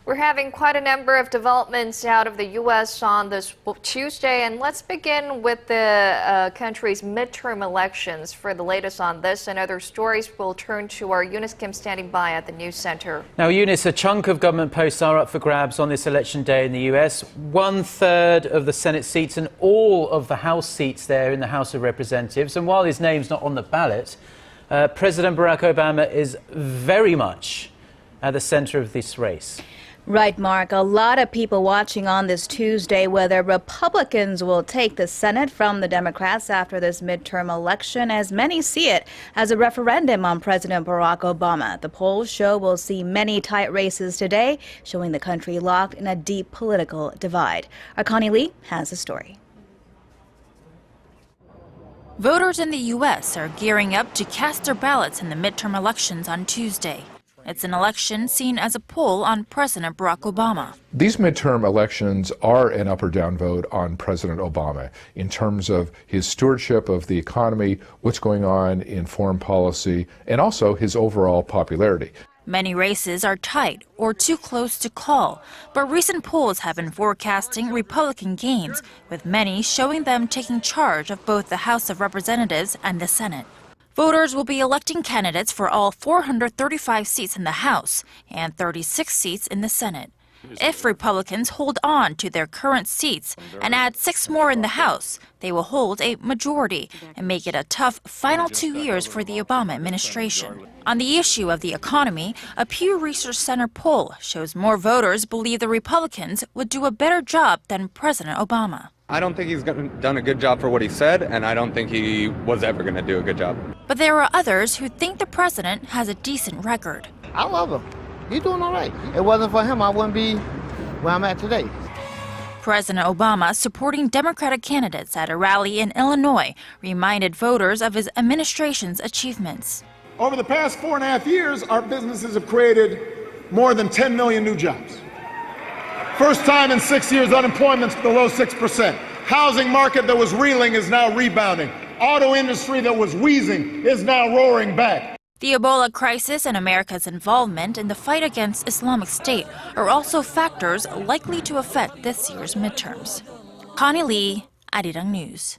We're having quite a number of developments out of the U.S. on this Tuesday, and let's begin with the country's midterm elections. For the latest on this and other stories, we'll turn to our Eunice Kim standing by at the news center. Now, Eunice, a chunk of government posts are up for grabs on this election day in the U.S. 1/3 of the Senate seats and all of the House seats there in the House of Representatives. And while his name's not on the ballot, President Barack Obama is very much at the center of this race. Right, Mark. A lot of people watching on this Tuesday whether Republicans will take the Senate from the Democrats after this midterm election, as many see it as a referendum on President Barack Obama. The polls show we'll see many tight races today, showing the country locked in a deep political divide. Our Connie Lee has the story. Voters in the U.S. are gearing up to cast their ballots in the midterm elections on Tuesday. It's an election seen as a poll on President Barack Obama. These midterm elections are an up or down vote on President Obama in terms of his stewardship of the economy, what's going on in foreign policy, and also his overall popularity. Many races are tight or too close to call, but recent polls have been forecasting Republican gains, with many showing them taking charge of both the House of Representatives and the Senate. Voters will be electing candidates for all 435 seats in the House and 36 seats in the Senate. If Republicans hold on to their current seats and add 6 more in the House, they will hold a majority and make it a tough final 2 years for the Obama administration. On the issue of the economy, a Pew Research Center poll shows more voters believe the Republicans would do a better job than President Obama. I don't think he's done a good job for what he said, and I don't think he was ever going to do a good job. But there are others who think the president has a decent record. I love him. He's doing all right. It wasn't for him, I wouldn't be where I'm at today. President Obama, supporting Democratic candidates at a rally in Illinois, reminded voters of his administration's achievements. Over the past 4.5 years, our businesses have created more than 10 million new jobs. First time in 6 years, unemployment's below 6%. Housing market that was reeling is now rebounding. Auto industry that was wheezing is now roaring back. The Ebola crisis and America's involvement in the fight against Islamic State are also factors likely to affect this year's midterms. Connie Lee, Arirang News.